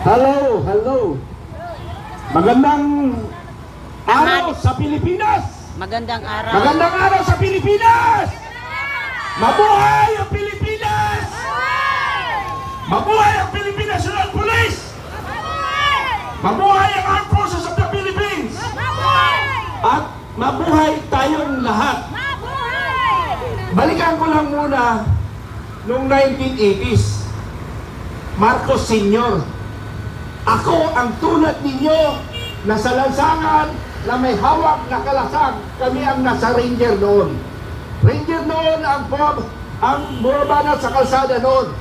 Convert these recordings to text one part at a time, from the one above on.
Hello, hello. Magandang araw sa Pilipinas. Magandang araw. Magandang araw sa Pilipinas. Mabuhay ang Pilipinas. Mabuhay ang Philippine National Police. Mabuhay ang Armed Forces of the Philippines. At mabuhay tayong lahat. Balikan ko lang muna noong 1980s. Marcos Sr. Ako ang tulad ninyo na sa lansangan na may hawak na kalasag. Kami ang nasa Ranger noon. Ranger noon ang bumabana sa kalsada noon.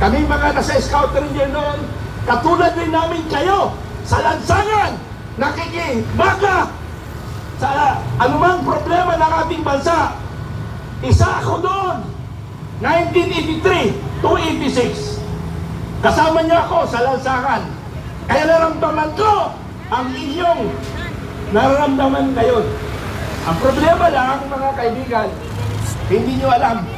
Kami mga nasa Scout Ranger noon, katulad din namin kayo sa lansangan, nakikibaka sa anumang problema ng ating bansa. Isa ako doon, 1983 to 86. Kasama niyo ako sa lansangan. Kaya naramdaman ko ang inyong nararamdaman ngayon. Ang problema lang, mga kaibigan, hindi niyo alam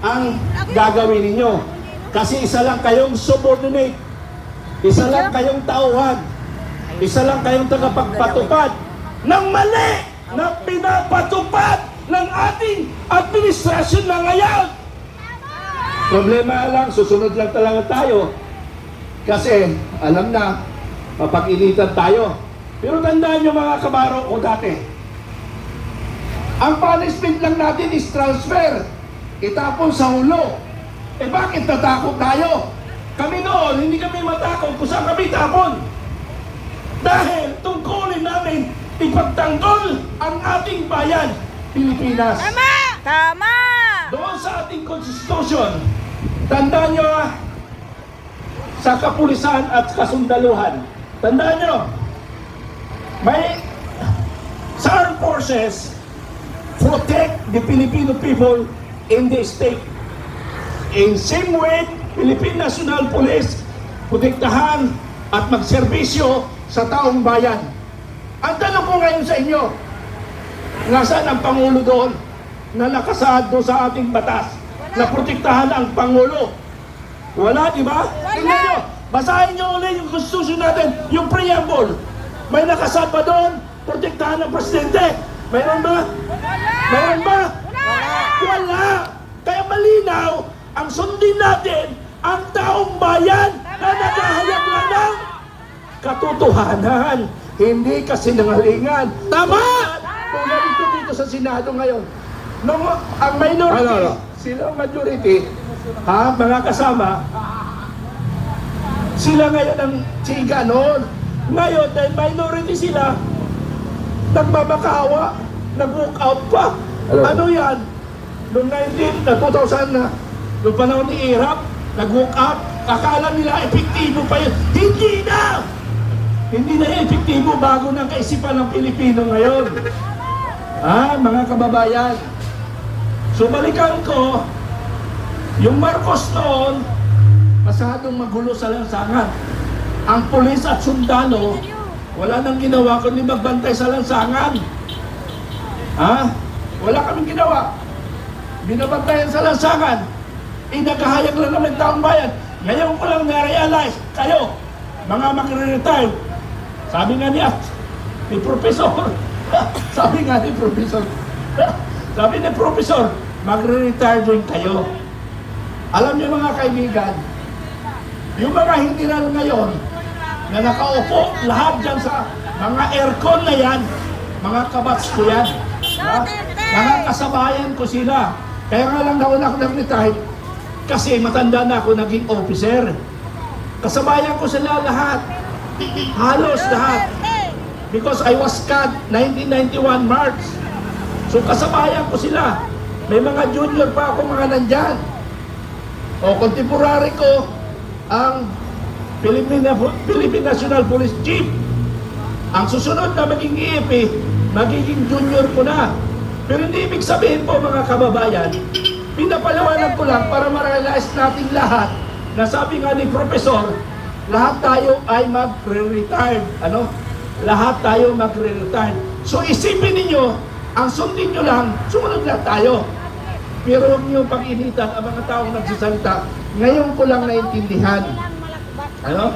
ang gagawin ninyo. Kasi isa lang kayong subordinate. Isa lang kayong tauhan. Isa lang kayong tagapagpatupad ng mali na pinapatupad ng ating administrasyon na ngayon. Problema lang, susunod lang talaga tayo. Kasi, alam na, mapag-initan tayo. Pero tandaan nyo mga kabaro ko dati. Ang punishment lang natin is transfer. Itapon sa hulo. Eh bakit natakot tayo? Kami noon, hindi kami matakot kung saan kami tapon. Dahil tungkulin namin ipagtanggol ang ating bayan, Pilipinas. Tama! Tama! Doon sa ating konstitusyon, tandaan nyo sa kapulisan at kasundaluhan. Tandaan nyo, may sa armed forces protect the Filipino people in the state. In same way, Philippine National Police protektahan at magserbisyo sa taong bayan. Ang tanong ko ngayon sa inyo, nasaan ang Pangulo doon na nakasaad doon sa ating batas na protektahan ang Pangulo? Wala, di ba? Tingnan nyo, basahin nyo ulit yung Constitution natin, yung preamble. May nakasaad pa doon, protektahan ng Presidente. Mayroon ba? Mayroon ba? Wala. Kaya malinaw, ang sundin natin ang taong bayan na naghahayag lang ng katotohanan, hindi kasinungalingan. Tama! Tulad dito sa Senado ngayon, nung ang minority, sila ang majority, mga kasama, sila ngayon ang siga noon. Ngayon, dahil minority sila, nagbabakawa, nag-walk out pa. Ano yan? Noong 2000 na, noong panahon ni Iraq, nag-walk out, akala nila epektibo pa yun. Hindi na! Hindi na epektibo bago ng kaisipan ng Pilipino ngayon. Mga kababayan, so balikan ko, yung Marcos noon, masyadong magulo sa lansangan. Ang pulis at sundalo, wala nang ginawa kundi magbantay sa lansangan. Wala kaming ginawa. Binabantayan sa lansangan. Nagahayag lang naman taong bayan. Ngayon ko lang na-realize, kayo, mga magre-retire. Sabi nga ni Professor, sabi ni Professor, magre-retire din kayo. Alam niyo mga kaibigan, yung mga hintiran ngayon, na nakaupo lahat dyan sa mga aircon na yan, mga kabats ko yan. Mga kasabayan ko sila. Kaya nga lang nauna ako nag-retire, kasi matanda na ako naging officer. Kasabayan ko sila lahat. Halos lahat. Because I was CAD 1991 March. So kasabayan ko sila. May mga junior pa ako mga nandyan. Contemporary ko ang Philippine National Police Chief. Ang susunod na maging EFP, magiging junior ko na. Pero hindi ibig sabihin po mga kababayan, pinapaliwanag ko lang para ma-realize natin lahat na sabi nga ni Professor, lahat tayo ay magre-retire. Lahat tayo magre-retire. So isipin ninyo, ang sundin nyo lang, sumunod lang tayo. Pero huwag nyo pag-initan ang mga taong nagsasalita. Ngayon ko lang naintindihan. Ano?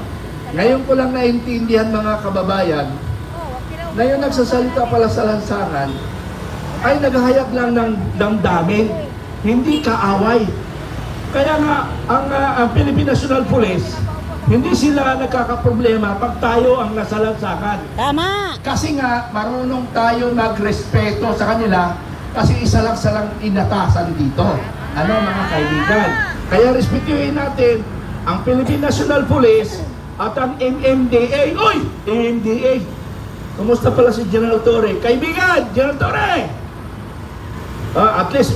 Ngayon ko lang naintindihan mga kababayan na yung nagsasalita pala sa lansangan ay naghahayag lang ng damdamin, hindi kaaway. Kaya nga, ang Philippine National Police, hindi sila nagkakaproblema pag tayo ang nasa lansangan. Tama! Kasi nga, marunong tayo magrespeto sa kanila kasi isa lang silang inatasan dito. Ano mga kaibigan? Kaya respetuhin natin ang Philippine National Police at ang MMDA. Uy! MMDA! Kumusta pala si General Torre? Kaibigan! General Torre! At least,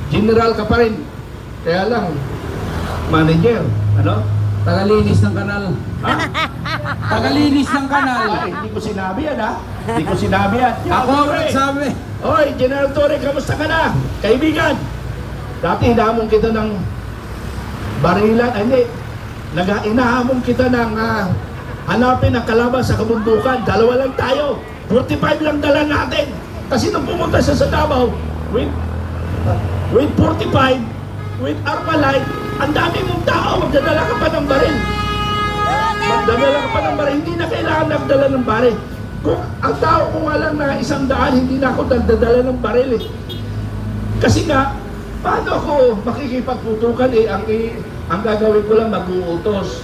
general ka pa rin. Kaya lang, manager. Ano? Tagalinis ng kanal. Ha? Tagalinis ng kanal. Ay, hindi ko sinabi yan, ha? Hindi ko sinabi yan. Ako ang Torre! nagsabi. Hoy, General Torre, kamusta ka na? Kaibigan! Dati hinahamon kita ng barilan. Ay, hindi. Inahamon kita ng hanapin ang kalaban sa kabundukan. Dalawa lang tayo. 45 lang dala natin. Kasi nung pumunta siya sa Davao, with 45, with Armalite, ang dami mong tao. Magdadala ka pa ng baril. Magdadala ka pa ng baril. Hindi na kailangan nagdala ng baril. Kung ang tao ko nga lang na 100, hindi na ako nagdadala ng baril eh. Kasi nga, paano ako makikipagtutukan eh, ang gagawin ko lang mag-uutos.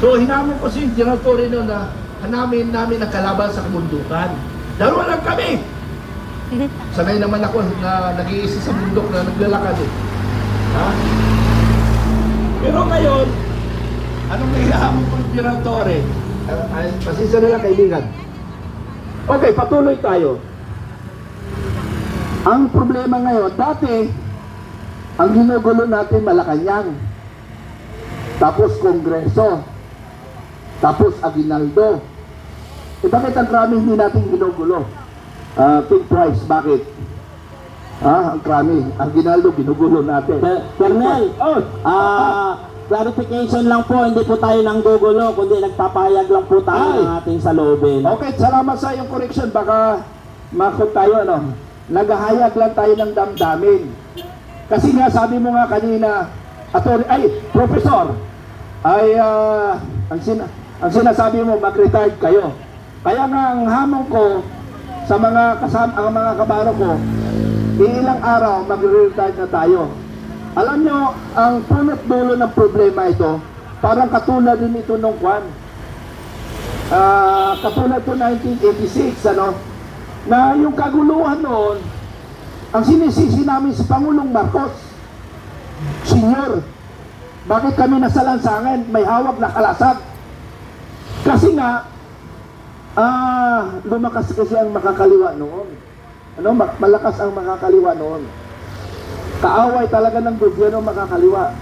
So hinamon ko si General Torre noon na hanapin namin ang kalaban sa kabundukan. Dalawa lang kami. Sanay naman ako na nag-iisa sa bundok na naglalakad eh. Ha? Pero ngayon, anong naihamon ko ni General Torre? Pasensya na lang kaibigan. Okay, patuloy tayo. Ang problema ngayon, dati, ang ginugulo natin Malacanang, tapos Kongreso, tapos Aguinaldo. Bakit ang krami hindi natin ginugulo? Big price, bakit? Ang krami, Aguinaldo ginugulo natin. Colonel, Oh, clarification lang po, hindi po tayo nang gugulo, kundi nagpapahayag lang po tayo Ay. ng ating saloobin. okay, salamat sa iyong correction. Baka makot tayo, ano? Naghahayag lang tayo ng damdamin. Kasi nga, sabi mo nga kanina, professor, ang sinasabi mo, mag-retired kayo. Kaya nga, ang hamon ko sa ang mga kabaro ko, ilang araw, mag-retired na tayo. Alam nyo, ang punot dulo ng problema ito, parang katulad din ito nung kwan. Katulad ito 1986, ano? Na yung kaguluhan noon, ang sinisisi namin si Pangulong Marcos, Senyor, bakit kami nasa lansangan, may hawak na kalasag? Kasi nga, lumakas kasi ang makakaliwa noon. Ano? Malakas ang makakaliwa noon. Kaaway talaga ng gobyerno makakaliwa.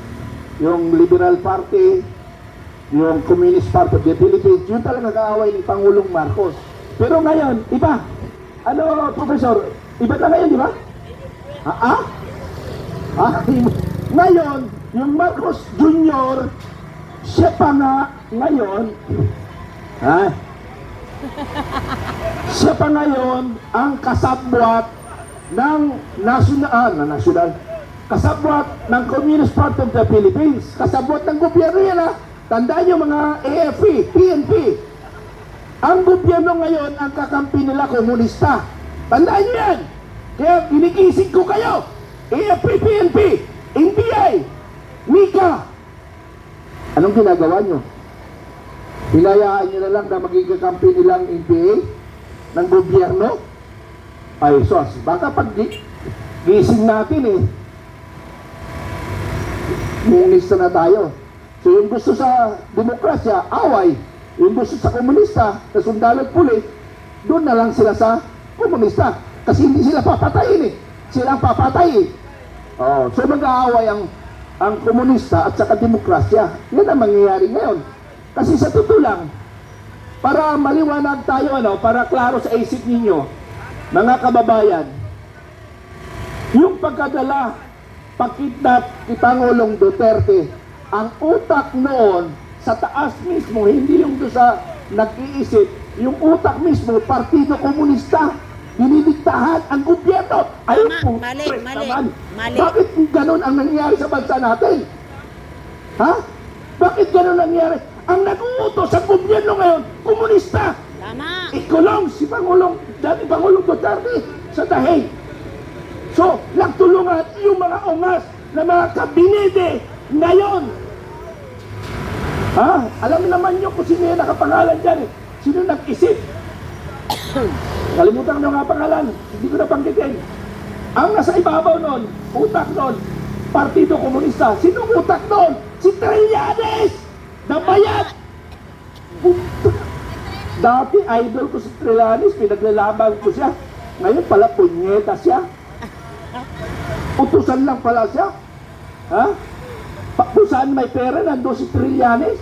Yung Liberal Party, yung Communist Party of the Philippines, yun talaga kaaway ni Pangulong Marcos. Pero ngayon, iba. Ano, Professor? Iba na ngayon, di ba? Ngayon, yung Marcos Jr., siya pa nga ngayon, siya pa ngayon ang kasabwat ng national, kasabwat ng Communist Party of the Philippines, kasabwat ng gobyerno yan ha. Tandaan nyo mga AFP, PNP. Ang gobyerno ngayon, ang kakampi nila komunista. Tandaan nyo yan. Kaya ginigising ko kayo. AFP, PNP, NBI, Mika. Anong ginagawa nyo? Hinayaan nyo na lang na magiging kampi nilang NBI ng gobyerno? Ay, sos, baka pag gising natin komunista na tayo. So yung gusto sa demokrasya, away. Yung gusto sa komunista, na sundalo at pulis, doon na lang sila sa komunista. Kasi hindi sila papatayin Sila ang papatay so mag-aaway ang komunista at saka demokrasya. Yan ang mangyayari ngayon. Kasi sa totoo lang, para maliwanag tayo, para klaro sa isip ninyo, mga kababayan, yung pagkadala, pagkidnap ni Pangulong Duterte, ang utak noon sa taas mismo, hindi yung doon sa nag-iisip, yung utak mismo, Partido Komunista, dinidiktahan ang gobyerno. Ayun po, Mali. Bakit ganun ang nangyayari sa bansa natin? Ha? Bakit ganun nangyayari? ang nag-uutos sa gobyerno ngayon, komunista. Tama. Ikulong si dati Pangulong Duterte sa dahig. So, nagtulungan yung mga ungas na mga kabinete ngayon. Ha? Alam naman nyo kung sino yung nakapangalan dyan eh. Sino nag-isip? Kalimutan ko nga pangalan. Hindi ko napanggitin. Ang nasa ibabaw nun, utak nun, Partido Komunista. Sino utak nun? Si Trillanes! Nabayad! Dati idol ko si Trillanes, pinaglalaban ko siya. Ngayon pala punyeta siya. Utusan lang pala siya. Ha? Kung saan may pera, nandun si Trillanes.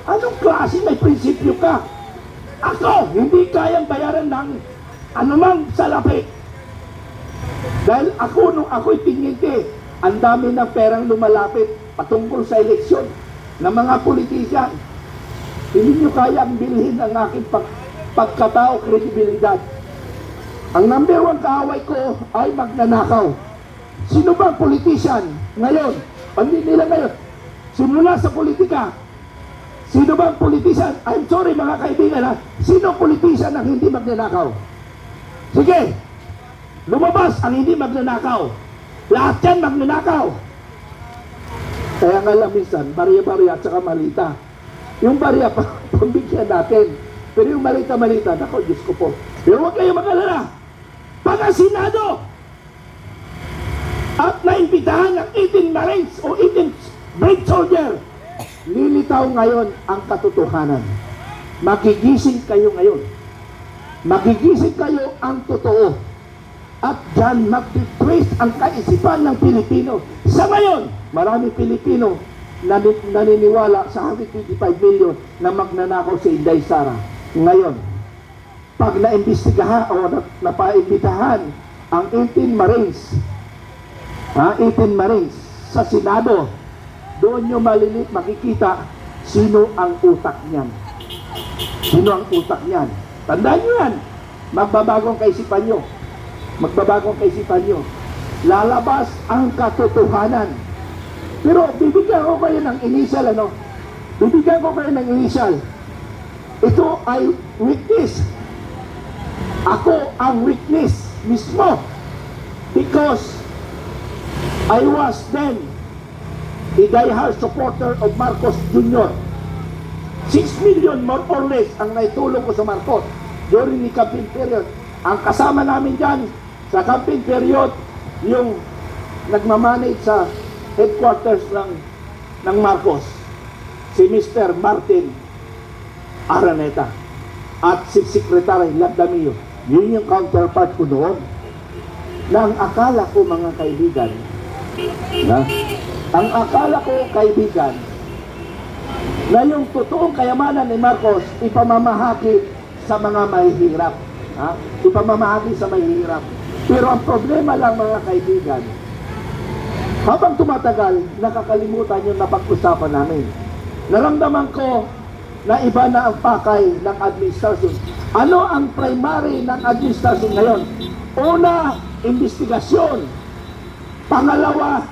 Anong klase may prinsipyo ka? Ako, hindi kayang bayaran ng anumang salapi. Dahil ako, nung ako'y tingin ang dami ng perang lumalapit patungkol sa eleksyon ng mga politisyan. Hindi nyo kayang bilhin ang aking pagkatao, kredibilidad. Ang number 1 kaaway ko ay magnanakaw. Sino bang politisyan ngayon? Hindi nila ngayon. Simula sa politika. Sino bang politisyan? I'm sorry mga kaibigan ha. Sino politisyan ang hindi magnanakaw? Sige. Lumabas ang hindi magnanakaw. Lahat yan magnanakaw. Kaya nga lang minsan, barya-barya at saka malita. Yung barya pa, pambigyan natin. Pero yung malita-malita, nako, Diyos ko po. Pero huwag kayo mag-alala. Pag ang Senado at naimbitahan ng 18 Marines o 18 brave soldier, lilitaw ngayon ang katotohanan. Magigising kayo ngayon. Magigising kayo ang totoo. At dyan mag-trace ang kaisipan ng Pilipino. Sa ngayon, marami Pilipino na naniniwala sa 125 million na magnanakaw si Inday Sara. Ngayon, pag naimbestigahan o napaimbitahan ang 18 Marines, 18 Marines sa Senado, doon nyo makikita sino ang utak niyan. Sino ang utak niyan? Tandaan nyo yan. Magbabagong kaisipan nyo. Magbabagong kaisipan nyo. Lalabas ang katotohanan. Pero bibigyan ko kayo ng initial, Bibigyan ko kayo ng initial. Ito ay witness. Ako ang witness mismo. Because I was then a diehard supporter of Marcos Jr. 6 million more or less ang naitulong ko sa Marcos during the campaign period. Ang kasama namin dyan sa campaign period, yung nagmamanage sa headquarters ng Marcos, si Mr. Martin Araneta at si Secretary Labdamio. Yun yung counterpart ko noon. Na ang akala ko mga kaibigan, ang akala ko kaibigan, na yung totoong kayamanan ni Marcos ipamamahagi sa mga mahihirap. Ipamamahagi sa mahihirap. Pero ang problema lang mga kaibigan, habang tumatagal, nakakalimutan yung napag-usapan namin. Naramdaman ko na iba na ang pakay ng administrasyon. Ano ang primary ng administrasyon ngayon? Una, investigasyon. Pangalawa,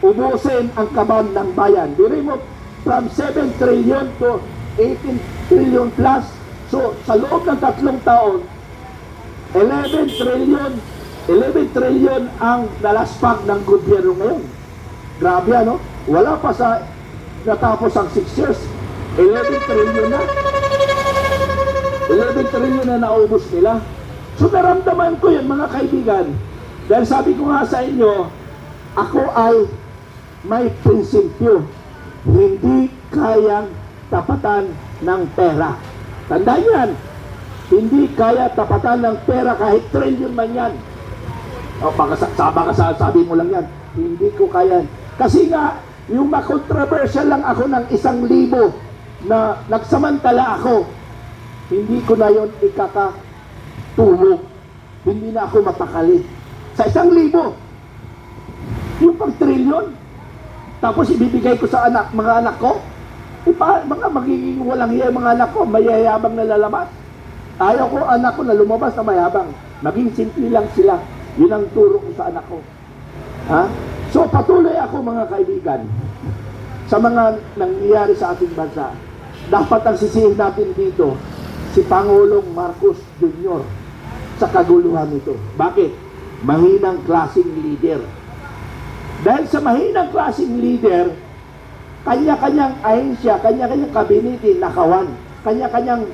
ubusin ang kaban ng bayan. Diri mo, from 7 trillion to 18 trillion plus. So, sa loob ng 3 taon, 11 trillion ang nalaspag ng gobyerno ngayon. Grabe ano? Wala pa sa natapos ang 6 years. 11 trillion na. 11 trillion na naubos nila. So naramdaman ko yun mga kaibigan. Dahil sabi ko nga sa inyo, ako ay may prinsipyo. Hindi kayang tapatan ng pera. Tandaan yan. Hindi kaya tapatan ng pera kahit trillion man yan. O baka sabi mo lang yan. Hindi ko kaya. Kasi nga, yung makontroversial lang ako ng 1,000 na nagsamantala ako, hindi ko na yon ikakatulog. Hindi na ako mapakali. Sa 1,000, yung pang trillion, tapos ibibigay ko sa mga anak ko, mga magiging walang hiya mga anak ko, mayayabang na lalabas. Ayaw ko anak ko na lumabas na mayabang. Maging simple lang sila. Yun ang turo ko sa anak ko. So patuloy ako mga kaibigan sa mga nangyayari sa ating bansa. dapat ang sisihin natin dito, si Pangulong Marcos Jr. sa kaguluhan nito. Bakit? Mahinang klaseng leader. Dahil sa mahinang klaseng leader, kanya-kanyang ahensya, kanya-kanyang kabinete, nakawan. Kanya-kanyang,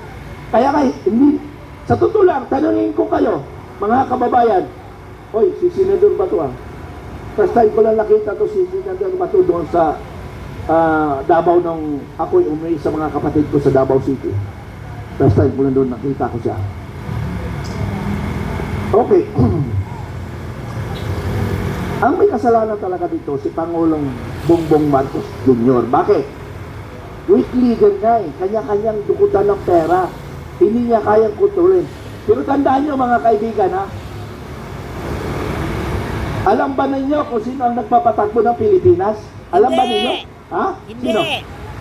kaya nga, hindi, sa totoo lang, tanungin ko kayo, mga kababayan, oy, si Senador Bato ah. First time ko lang nakita to si Senador Bato doon sa Davao nung ako'y umuwi sa mga kapatid ko sa Davao City. First time ko lang doon nakita ko siya. Okay. Ang may kasalanan talaga dito, si Pangulong Bongbong Marcos Jr. Bakit? Weak leader nga eh. Kanya-kanyang dukutan ng pera. Hindi niya kayang kontrolin. Pero tandaan nyo mga kaibigan ha, alam ba ninyo kung sino ang nagpapatakbo ng Pilipinas? Alam ba ninyo? Ha? Hindi. Sino?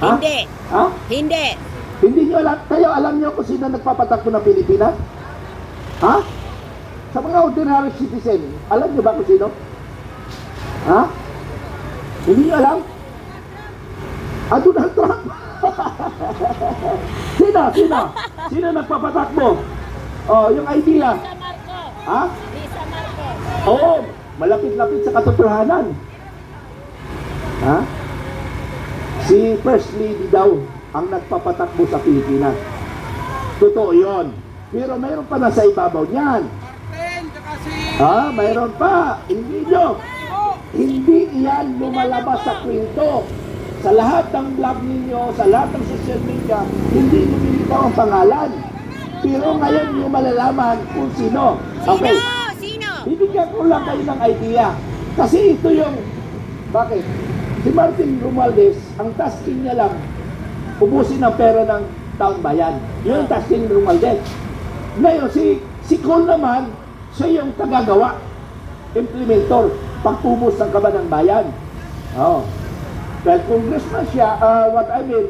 Ha? Hindi. Ha? Hindi. Hindi nyo alam? Kayo alam nyo kung sino ang nagpapatakbo ng Pilipinas? Ha? Sa mga ordinary citizen, alam nyo ba kung sino? Ha? Hindi nyo alam? Donald Trump! Sino? Sino? Sino nagpapatakbo? Oh, yung idea. Lisa Marcos. Ha? Lisa Marcos. Oo, malapit-lapit sa katotohanan. Ha? Si First Lady daw ang nagpapatakbo sa Pilipinas. Totoo yun. Pero mayroon pa nasa ibabaw niyan. Ha? Mayroon pa. Hindi nyo. Hindi iyan lumalabas sa kwento. Sa lahat ng vlog ninyo, sa lahat ng social media, hindi lumilitaw ang pangalan. Pero ngayon nyo malalaman kung sino. Okay. Sino? Bibigyan ko lang kayo ng idea. Kasi ito yung... Bakit? Si Martin Romualdez, ang tasking niya lang, ubusin ang pera ng taong bayan. Yun ang tasking ni Romualdez. Ngayon, si Cole naman, siya yung tagagawa. Implementor. Pagpubos ng kaba ng bayan. Oh. Dahil congressman siya, what I mean,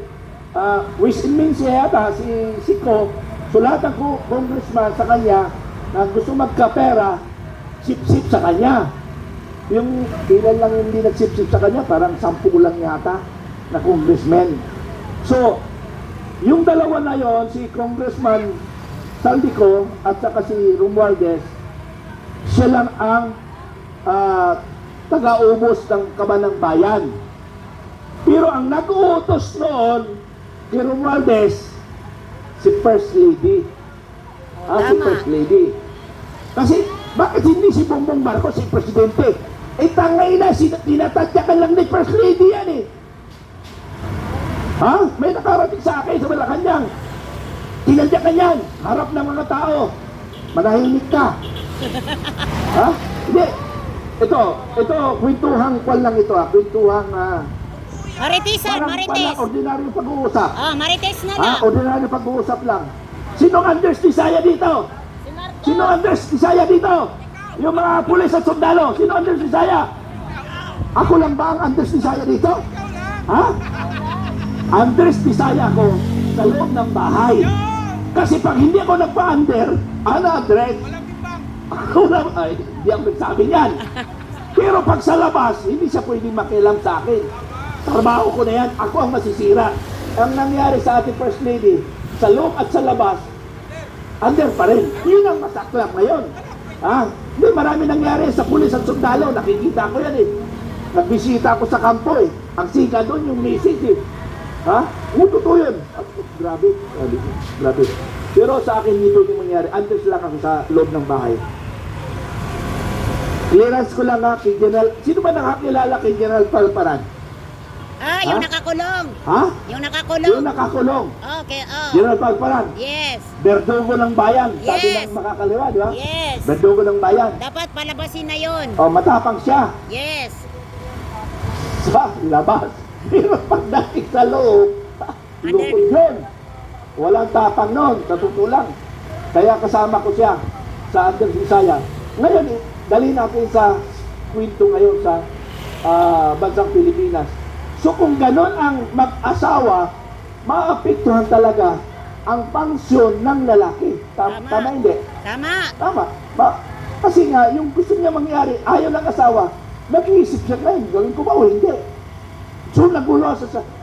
which means siya yata, si Cole, so lahat ng congressman sa kanya na gusto magkapera, sip-sip sa kanya. Yung ilan lang hindi nagsip-sip sa kanya, parang 10 lang yata na congressman. So, yung dalawa na yon, si Congressman Saldico at saka si Romualdez, siya lang ang taga-ubos ng kaba ng bayan. Pero ang nag-uutos noon kay Romualdez, si First Lady. Si First Lady. Kasi, bakit hindi si Bongbong Marcos si Presidente? Eh, tangay na, tinatadyakan lang ni First Lady yan eh. Ha? May nakarating sa akin sa Malacanang. Tinadyakan yan, harap ng mga tao. Manahimik ka. Ha? Hindi. Ito, kwentuhang kwan lang ito kwentuhang Maritisan, Marites. ordinaryong pag-uusap. Marites na na. Ordinaryong pag-uusap lang. Sinong Andres Tisaya dito? Si Marcos. Sino Andres Tisaya dito? Yung mga pulis at sundalo. Sino Andres Tisaya? Ako lang ba ang Andres Tisaya dito? Ha? Andres Tisaya ako sa loob ng bahay. Kasi pag hindi ako nagpa-under, ano Andres? Ako lang, ay, hindi ako nagsabi niyan. Pero pag sa labas, hindi siya pwedeng makialam sa akin. Trabaho ko na yan, ako ang masisira. Ang nangyari sa ating First Lady, sa loob at sa labas, under pa rin. Yun ang masaklap ngayon. Hindi, marami nangyari sa pulis at sundalo. Nakikita ko yan eh. Nagbisita ako sa kampo eh. Ang sika doon yung message eh. Totoo yun. Grabe. Pero sa akin dito yung mangyari. Under lang ako sa loob ng bahay. Clearance ko lang kay General. Sino ba nakakilala kay General Palparan? Yung nakakulong. Ha? Yung nakakulong. Yung nakakulong. Okay, General Palparan. Yes. Berdugo ng bayan. Sabi Yes. ng makakaliwa, di ba? Yes. Berdugo ng bayan. Dapat palabasin na yun. Matapang siya. Yes. Sa labas. Pero pagdating sa loob, lukod yun. Walang tapang nun, sa totoo lang. Kaya kasama ko siya sa Under Visaya. Ngayon, dali natin sa kwento ngayon sa bansang Pilipinas. So kung ganon ang mag-asawa, maapektuhan talaga ang pangsyon ng lalaki. Tama hindi? Tama. Kasi nga, yung gusto niya mangyari, ayaw ng asawa, nag-iisip siya ngayon, gawin ko ba o hindi? So nagulo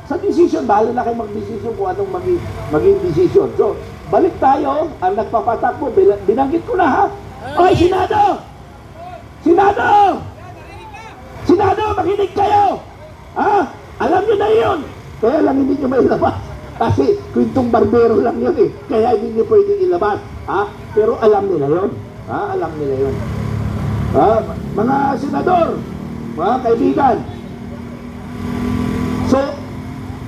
sa sa decision, bahala na kayo mag-decision kung anong maging decision. So, balik tayo, ang nagpapatakbo, binanggit ko na ha. Oy, Senado! Senado! Senado, makinig kayo! Ha? Alam nyo na yun! Kaya lang hindi nyo mailabas. Kasi kwentong barbero lang yun eh. Kaya hindi nyo pwedeng ilabas. Ha? Pero alam nila yun. Ha? Alam nila yun. Ha? Mga senador, mga kaibigan. So,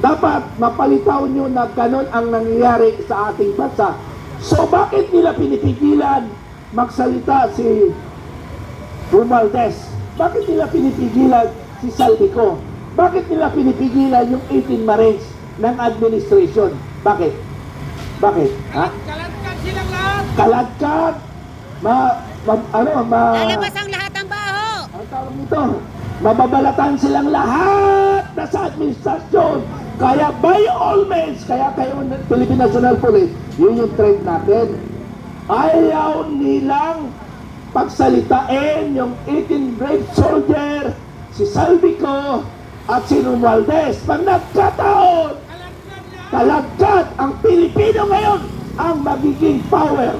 dapat mapalitaw nyo na ganun ang nangyayari sa ating bansa. So, bakit nila pinipigilan magsalita si Romualdez? Bakit nila pinipigilan si Saldico? Bakit nila pinipigilan yung 18 Marines ng administration? Bakit? Bakit? Ha? Kaladkad silang lahat! Kaladkad! Lalabas ang lahat ng baho. Ang tawag nito, mababalatan silang lahat na sa administrasyon. Kaya by all means, kaya kayo Philippine National Police, yun yung trend natin. Ayaw nilang pagsalitain yung 18 brave soldier, si Saldico at si Romualdez. Pag nagkataon, kalagkat ang Pilipino ngayon ang magiging power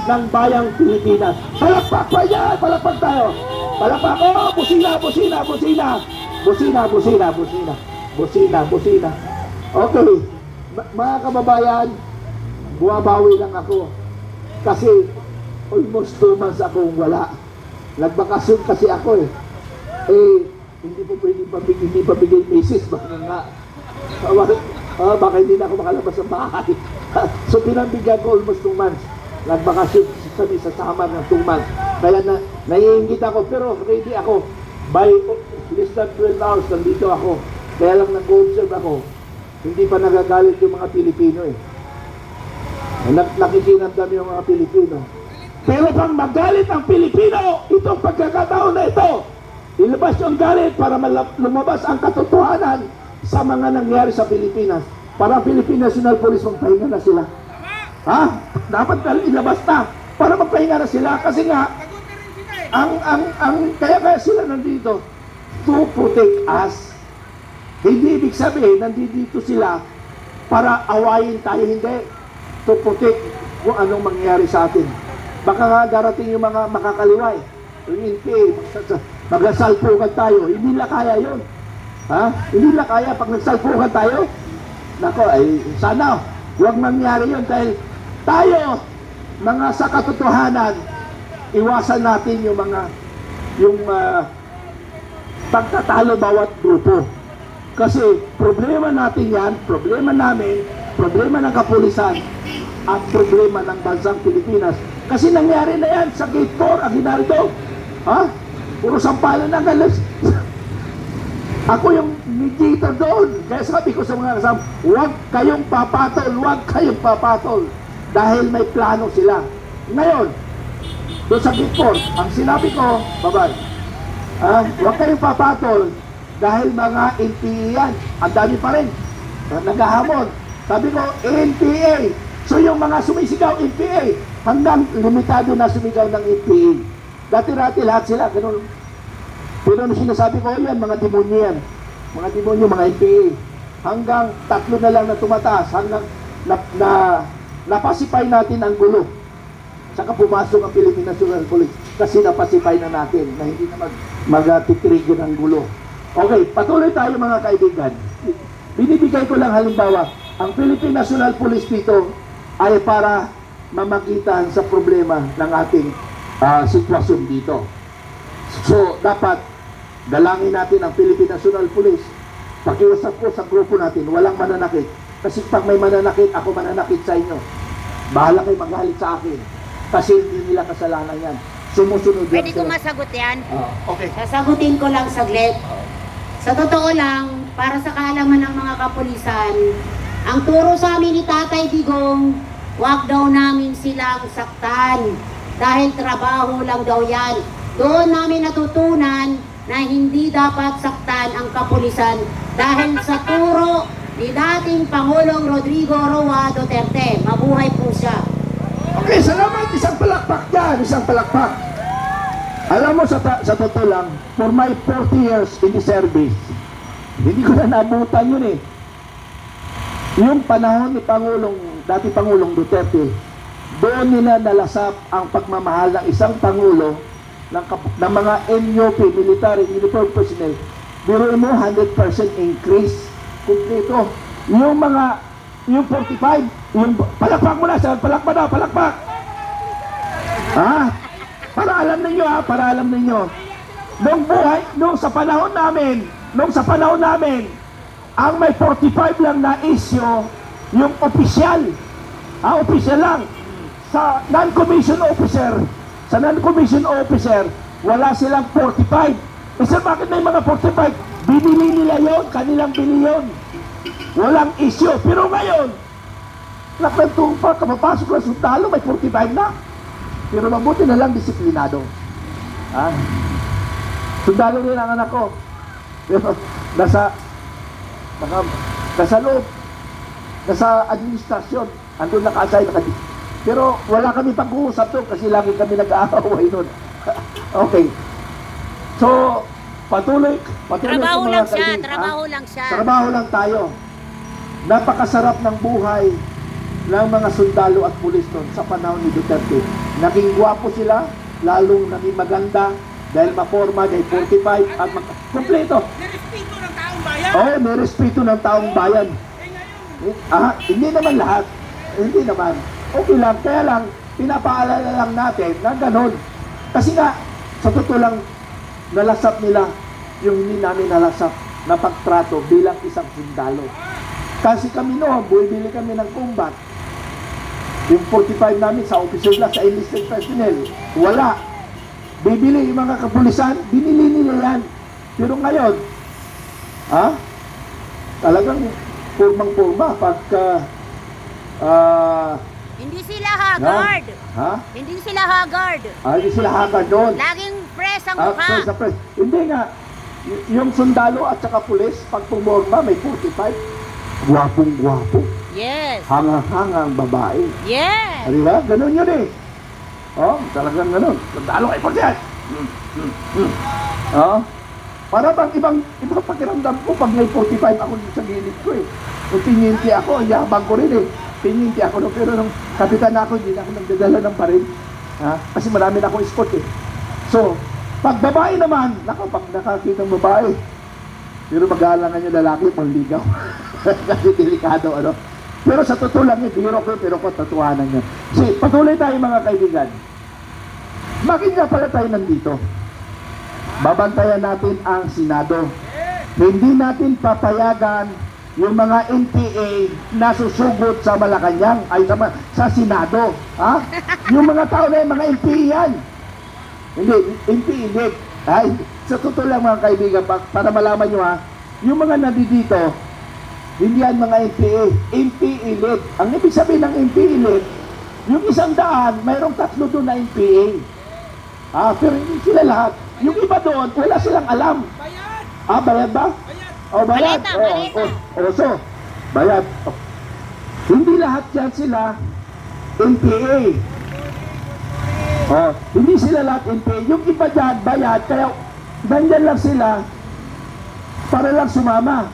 ng bayang Pilipinas. Palakpak pa yan! Palakpak tayo! Palakpak! Oh! Busina! Busina! Busina! Busina! Busina! Busina! Busina! Busina! Okay. Mga kababayan, buwabawi lang ako. Kasi almost 2 months akong wala. Nagbakasyon kasi ako eh. Hindi po pwedeng hindi pabigay misis. Baka nga. Baka hindi na ako makalabas sa bahay. So pinambigyan ko almost 2 months. Nagbakasyon kami sa Samar ng 2 months. Kaya naiingit ako, pero ready ako. By less than 12 hours, nandito ako. Kaya lang nag-observe ako. Hindi pa nagagalit yung mga Pilipino eh. Nakikinamdam yung mga Pilipino. Pero pang magalit ang Pilipino, itong pagkakataon na ito, ilabas yung galit para lumabas ang katotohanan sa mga nangyari sa Pilipinas. Para ang Philippine National Police, magpahinga na sila. Ha? Dapat ilabas na para magpahinga na sila kasi nga kaya sila nandito to protect us. Hindi ibig sabihin nandito sila para awayin tayo, hindi. To protect kung anong mangyayari sa atin. Baka nga darating yung mga makakaliway, yung NPA, magsasalpukan tayo. Hindi nila kaya yun. Ha? Hindi nila kaya pag nagsalpukan tayo. Nako, ay sana huwag mangyari yun dahil tayo, mga sa katotohanan, iwasan natin yung pagtatalo bawat grupo. Kasi problema natin yan, problema namin, problema ng kapulisan, at problema ng bansang Pilipinas. Kasi nangyari na yan sa Gate 4, Aguinaldo. Ha? Puro sampalan ng galas. Ako yung mediator doon. Kaya sabi ko sa mga kasama, huwag kayong papatol, huwag kayong papatol. Dahil may plano sila. Ngayon, doon sa Gate 4, ang sinabi ko, babay, huwag kayong papatol dahil mga NPA yan. Ang dami pa rin. Naghahamon. Sabi ko, NPA. So yung mga sumisigaw NPA, hanggang limitado na sumigaw ng NPA. Dati-rati lahat sila, ganun. Pero ano sinasabi ko yan, mga demonyo yan. Mga demonyo, mga NPA. Hanggang 3 na lang na tumataas, hanggang napasipay natin ang gulo. Saka pumasok ang Philippine National Police kasi napasipay na natin na hindi na mag-titrigger ang gulo. Okay, patuloy tayo mga kaibigan. Binibigay ko lang halimbawa, ang Philippine National Police dito ay para mamagitan sa problema ng ating sitwasyon dito. So, dapat dalangin natin ang Philippine National Police. Pakiusap ko sa grupo natin, walang mananakit. Kasi pag may mananakit, ako mananakit sa inyo. Bahala kayo magalit sa akin. Kasi hindi nila kasalanan yan. Sumusunod yan. Pwede ko masagot yan? Okay. Sasagutin ko lang saglit. Sa totoo lang, para sa kaalaman ng mga kapulisan, ang turo sa amin ni Tatay Digong, wag daw namin silang saktan. Dahil trabaho lang daw yan. Doon namin natutunan na hindi dapat saktan ang kapulisan dahil sa turo ni dating Pangulong Rodrigo Roa Duterte. Mabuhay po siya. Okay, salamat. Isang palakpak dyan. Isang palakpak. Alam mo, sa totoo lang, for my 40 years in the service, hindi ko na nabutan yun eh. Yung panahon ni dati Pangulong Duterte, doon nila nalasap ang pagmamahal ng isang Pangulo ng mga MUP, Military Uniform Personnel. Biruin mo, 100% increase. Kumpleto. Yung 45, yung palakpak mo na, palakpak na, palakpak. Para alam ninyo, nung sa panahon namin, ang may 45 lang na issue, yung opisyal. Opisyal lang. Sa non-commissioned officer, wala silang 45. Kasi bakit may mga 45? Binili nila yon, kanilang bili yun. Walang issue. Pero ngayon, naklantupa, kapapasok ng sundalo, may 45 na. Pero mabuti na lang disiplinado. Sundalo rin ang anak ko. Pero nasa loob, nasa administrasyon, andun naka-assign, pero wala kami pag-uusap doon kasi lagi kami nag-aaway doon. Okay. So, patuloy Trabaho sa mga lang siya, kaibigan, trabaho lang siya. Trabaho lang tayo. Napakasarap ng buhay ng mga sundalo at pulis doon sa panahon ni Duterte. Naging gwapo sila, lalong naging maganda dahil maporma, dahil 45 at kompleto. Nirespeto ng taong bayan. Oo, may respeto ng taong bayan. Hindi naman lahat. Hindi naman. Okay lang, kaya lang, pinapaalala lang natin na ganun. Kasi nga, sa totoo lang, nalasap nila yung hindi namin nalasap na pagtrato bilang isang sundalo. Kasi kami noon, bumibili kami ng combat. Yung 45 namin sa officer lang, sa enlisted personnel, wala. Bibili yung mga kapulisan, binili nila yan. Pero ngayon, talagang purmang-purma pagka Hindi sila haggard. Hindi sila haggard. Hindi sila haggard doon. Laging press ang mukha. Press. Hindi nga, yung sundalo at saka pulis, pag pumorma, may 45. Gwapong-gwapo. Yes. Hangang-hangang babae. Yes. Di ba? Ganun yun eh. Talagang ganun. Sundalo ay pagyan. Para bang ibang pakiramdam ko pag may 45 ako sa gilid ko eh. Kung tinyinti ako, yabang ko rin eh. Tinyinti ako no, pero nung kapitan ako, hindi na ako nagdadala ng baril. Kasi marami na akong sport eh. So, pag babae naman, pag nakakita ng babae, pero mag-aalangan yung lalaki, pangligaw. Kasi delikado, ano. Pero sa totoo lang yun, pero ko tatuanan yun. Kasi patuloy tayo mga kaibigan. Bakit nga pala tayo nandito? Babantayan natin ang Senado. Hindi natin papayagan yung mga NPA na susugod sa Malacanang, ay sa Senado. Yung mga tao na yung mga NPA yan. Hindi, NPA hindi. Sa totoo lang mga kaibigan, para malaman nyo yung mga nandito, hindi yan mga NPA. NPA led. Ang ibig sabihin ng NPA led, yung 100, mayroong 3 doon na NPA. Pero hindi sila lahat. Yung iba doon, wala silang alam. Bayad. Bayad ba? Bayad. Bayad. Balita. So, bayad. Hindi lahat yan sila NPA. Hindi sila lahat NPA. Yung iba dyan, bayad. Kaya, nandyan lang sila para lang sumama.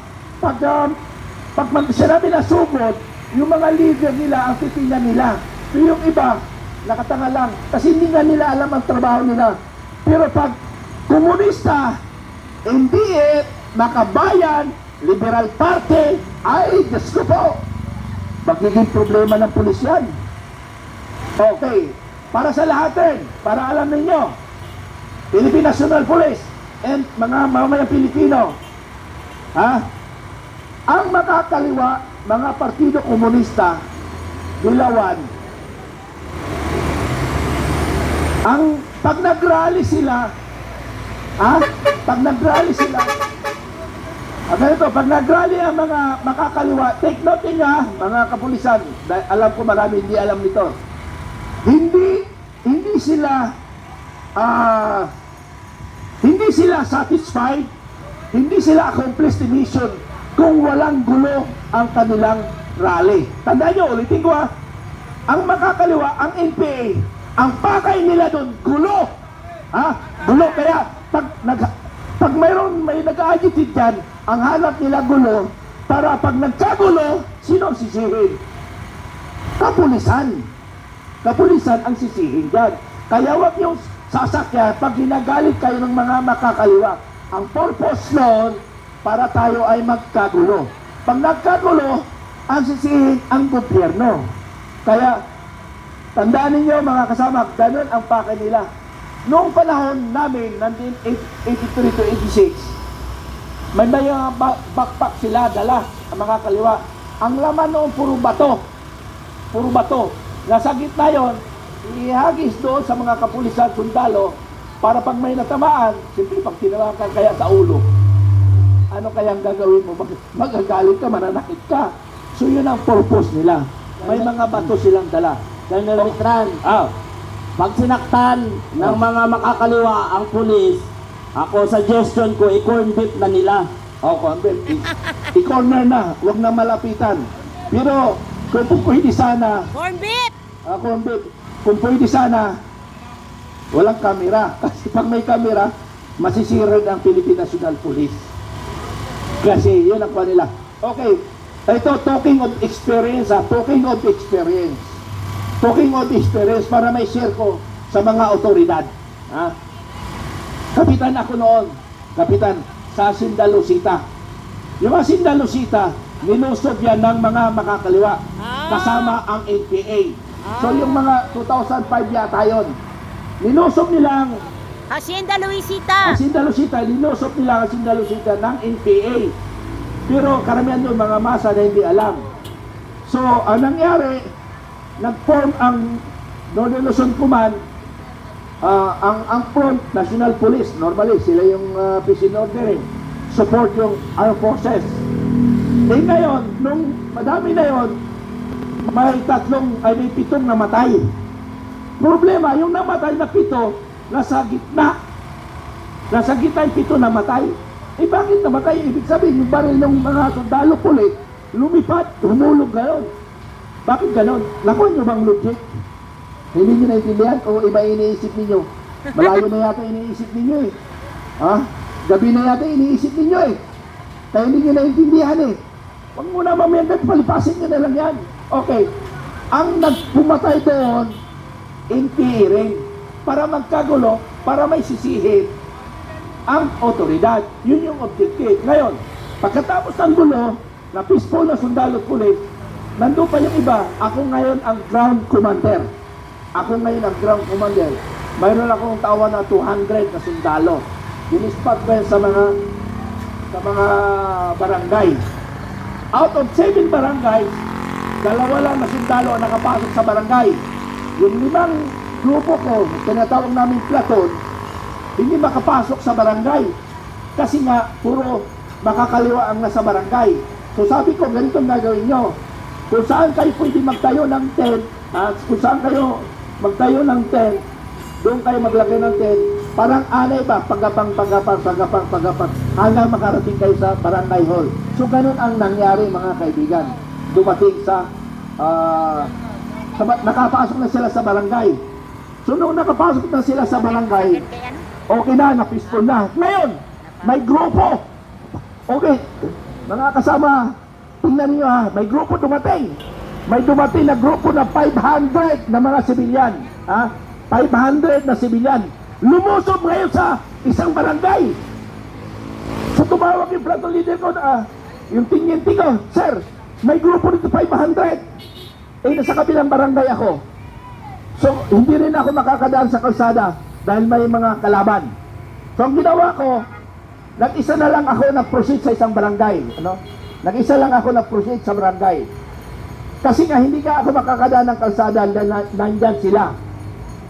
Pag sinabi na sumot, yung mga leader nila, ang titingnan nila. Pero yung iba, nakatanga lang. Kasi hindi nga nila alam ang trabaho nila. Pero pag komunista, NDF, Makabayan, Liberal Party, ay, Diyos ko po, magiging problema ng pulis yan. Okay, para sa lahat din, para alam ninyo, Philippine National Police and mga mamamayang Pilipino, ang makakaliwa, mga partido komunista, dilawan, pag nag-rally sila, pag nag-rally ang mga makakaliwa, take note niyo mga kapulisan, alam ko marami hindi alam nito. Hindi sila satisfied, hindi sila accomplished the mission kung walang gulo ang kanilang rally. Tandaan nyo, ulitin ko ang makakaliwa, ang NPA, ang pakay nila doon, gulo. Gulo, kaya pag may nag-agitate dyan, ang hanap nila gulo, para pag nagkagulo, sino ang sisihin? Kapulisan. Kapulisan ang sisihin dyan. Kaya wag yung sasakyan pag ginagalit kayo ng mga makakaliwa. Ang purpose nun, para tayo ay magkagulo. Pag nagkagulo, ang sisihin ang gobyerno. Kaya, tandaan ninyo mga kasama, ganun ang pake nila. Noong panahon namin, 1983 to 86, may mga backpack sila, dala, ang mga kaliwa. Ang laman noon, puro bato. Puro bato. Nasa gitna yun, ihagis doon sa mga kapulisan, sundalo, para pag may natamaan, siyempre pag tinamaan ka kaya sa ulo, ano kayang gagawin mo? Magagalit ka, mananakit ka. So yun ang purpose nila. May mga bato silang dala. Colonel Mitran, pag sinaktan ng mga makakaliwa ang pulis, ako suggestion ko, i-corn beef na nila. O, i-corner na, huwag na malapitan. Pero, kung pwede sana, Corn beef! kung pwede sana, walang kamera. Kasi pag may kamera, masisira ang Philippine National Police. Kasi yun ang kanila. Okay, ito talking of experience talking of experience. Talking of experience para may share ko sa mga otoridad. Kapitan ako noon, kapitan, sa Sindalusita. Yung mga Sindalusita, nilusog yan ng mga makakaliwa kasama ang NPA. So yung mga 2005 yata yun, nilusog nilang Hacienda Luisita! ang Sindalusita, nilusog nila ang Sindalusita ng NPA. Pero karamihan doon mga masa na hindi alam. So ang nangyari, nag-form ang Northern Luzon Command, ang front, National Police, normally sila yung peace and order, support yung armed forces. Eh ngayon, nung madami na yon, may may 7 namatay. Problema, yung namatay na 7, nasa gitna. Nasa gitna yung 7 namatay. Eh bakit namatay? Ibig sabihin, yung baril ng mga sundalo pulit, lumipat, humulog gayon. Bakit ganon? Nakuha nyo bang logic? Hindi nyo naintindihan o iba iniisip ninyo? Malayo na yata iniisip ninyo eh. Gabi na yata iniisip ninyo eh. Kaya hindi nyo naintindihan eh. Huwag muna mamayagad, palipasin nyo na lang yan. Okay. Ang nagpumatay doon, NPA rin. Para magkagulo, para may sisihin ang otoridad. Yun yung objective. Ngayon, pagkatapos ng gulo, na peaceful na sundalo pulis, nandun pa yung iba. Ako ngayon ang ground commander. Mayroon akong tawa na 200 na sundalo. Dinispat ko yan sa mga barangay. Out of 7 barangay, 2 lang na sundalo ang nakapasok sa barangay. Yung 5 grupo ko, tinatawag namin platoon, hindi makapasok sa barangay. Kasi nga, puro makakaliwa ang nasa barangay. So sabi ko, ganito ang gagawin nyo. Kung saan kayo pwede magtayo ng tent, kung saan kayo magtayo ng tent, doon kayo maglagay ng tent, parang anay ba, pagapang, hanggang makarating kayo sa barangay hall. So ganun ang nangyari mga kaibigan. Dumating sa, nakapasok na sila sa barangay. So nung nakapasok na sila sa barangay, okay na, peaceful na. Ngayon, may grupo. Okay, mga kasama, tingnan niyo may grupo dumating. May dumating na grupo na 500 na mga sibilyan. 500 na sibilyan. Lumusob ngayon sa isang barangay. So tumawag yung platoon leader ko, yung tinyente ko, sir, may grupo dito 500. Nasa kabilang barangay ako. So hindi rin ako makakadaan sa kalsada dahil may mga kalaban. So ang ginawa ko, nag-isa na lang ako nag-proceed sa isang barangay. Nag-isa lang ako nag-proceed sa barangay. Kasi nga hindi ka ako makakadaan ng kalsada dahil nandyan sila.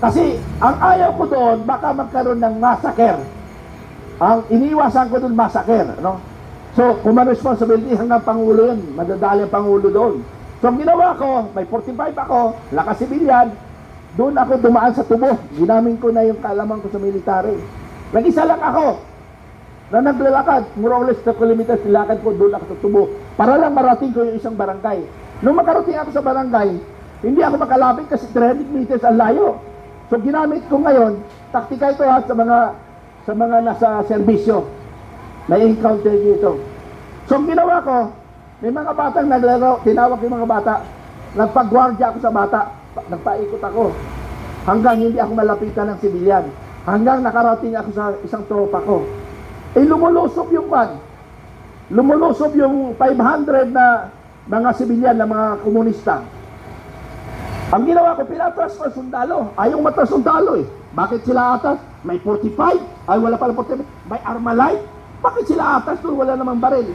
Kasi ang ayaw ko doon, baka magkaroon ng massacre. Ang iniiwasan ko doon, massacre. So kung may responsibility hanggang Pangulo yun, madadali ang Pangulo doon. So ang ginawa ko, may 45 ako, lakas sibilyan, doon ako dumaan sa tubo. Ginamin ko na yung kaalaman ko sa military. Nag-isa lang ako na naglalakad, more or less 2 kilometers nilakad ko, doon ako sa tubo. Para lang marating ko yung isang barangay. Nung makarating ako sa barangay, hindi ako makalapit kasi 300 meters ang layo. So ginamit ko ngayon, taktika ito sa mga nasa serbisyo. May encounter dito. So ang ginawa ko, May mga batang naglaro, tinawag yung mga bata. Nagpagwardya ako sa bata. Nagpaikot ako. Hanggang hindi ako malapitan ng sibilyan. Hanggang nakarating ako sa isang tropa ko. Lumulusog yung pan. Lumulusog yung 500 na mga sibilyan na mga komunista. Ang ginawa ko, pinatras ko sundalo. Ayaw matras sundalo eh. Bakit sila atas? May 45? Ay, wala pala 45. May Armalite? Bakit sila atas doon? Wala namang baril.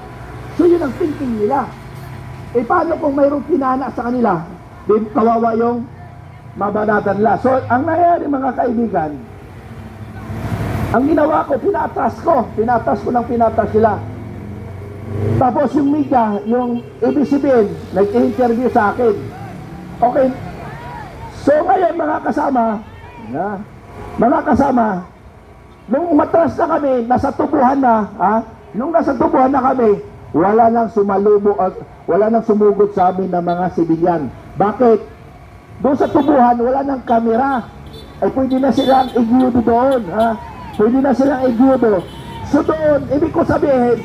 So yun ang thinking nila. Paano kung mayroong pinana sa kanila? Di kawawa yung mabanatan nila. So, ang nangyari mga kaibigan, ang ginawa ko, pinatras ko ng pinatras sila. Tapos yung media, yung ABCBN, nag-interview sa akin. Okay. So ngayon mga kasama, nung umatras na kami, nasa tubuhan na, nung nasa tubuhan na kami, wala nang sumugod sa amin ng mga sibilyan. Bakit? Doon sa tubuhan, wala nang kamera. Ay pwede na silang igyudo doon, Pwede na silang igyudo. So doon, ibig ko sabihin,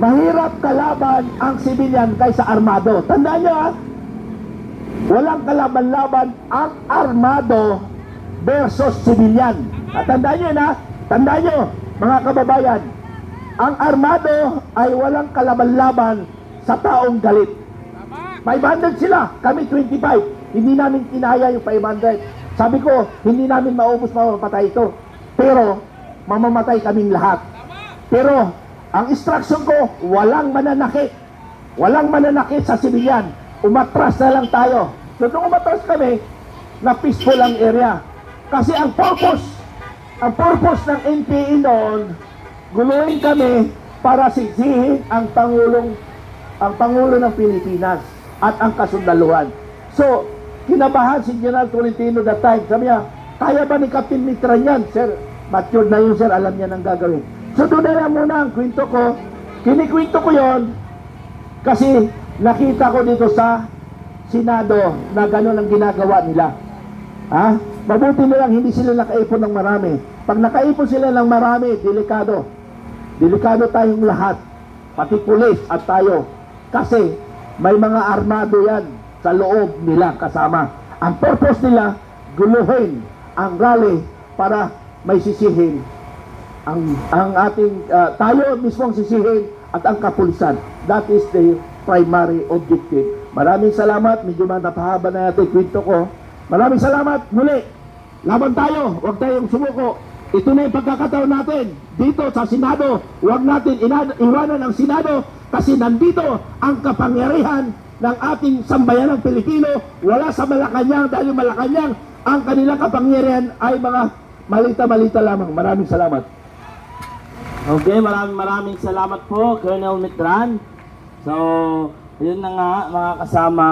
mahirap kalaban ang sibilyan kaysa armado. Tandaan nyo walang kalaban-laban ang armado versus sibilyan. At tandaan nyo tandaan nyo mga kababayan, ang armado ay walang kalaban-laban sa taong galit. 500 sila, kami 25. Hindi namin kinaya yung 500. Sabi ko, hindi namin mamamatay ito. Pero, mamamatay kaming lahat. Pero, ang instruction ko, walang mananakit. Walang mananakit sa sibilyan. Umatras na lang tayo. So, nung umatras kami, na peaceful ang area. Kasi ang purpose ng NPA noon, guluhin kami para sisihin ang Pangulo ng Pilipinas at ang kasundaluhan. So, kinabahan si General Tolentino that time. Sabi niya, kaya ba ni Captain Mitran yan? Sir, matured na yun, sir. Alam niya nang gagawin. So, doon na lang muna ang kwento ko. Kinikwento ko yon kasi nakita ko dito sa Senado na gano'n ang ginagawa nila. Mabuti nilang hindi sila nakaipon ng marami. Pag nakaipon sila ng marami, delikado. Delikado tayong lahat. Pati pulis at tayo. Kasi may mga armado yan sa loob nila kasama. Ang purpose nila, guluhin ang rally para may sisihin ang ating tayo mismo ang sisihin at ang kapulisan. That is the primary objective. Maraming salamat. Medyo napahaba na natin kwento ko. Maraming salamat. Muli, laban tayo. Huwag tayong sumuko. Ito na yung pagkakataon natin. Dito sa Senado, huwag natin iwanan ang Senado kasi nandito ang kapangyarihan ng ating sambayanang Pilipino. Wala sa Malacanang dahil Malacanang ang kanilang kapangyarihan ay mga malita-malita lamang. Maraming salamat. Okay, maraming salamat po, Colonel Mitran. So, yun na nga mga kasama.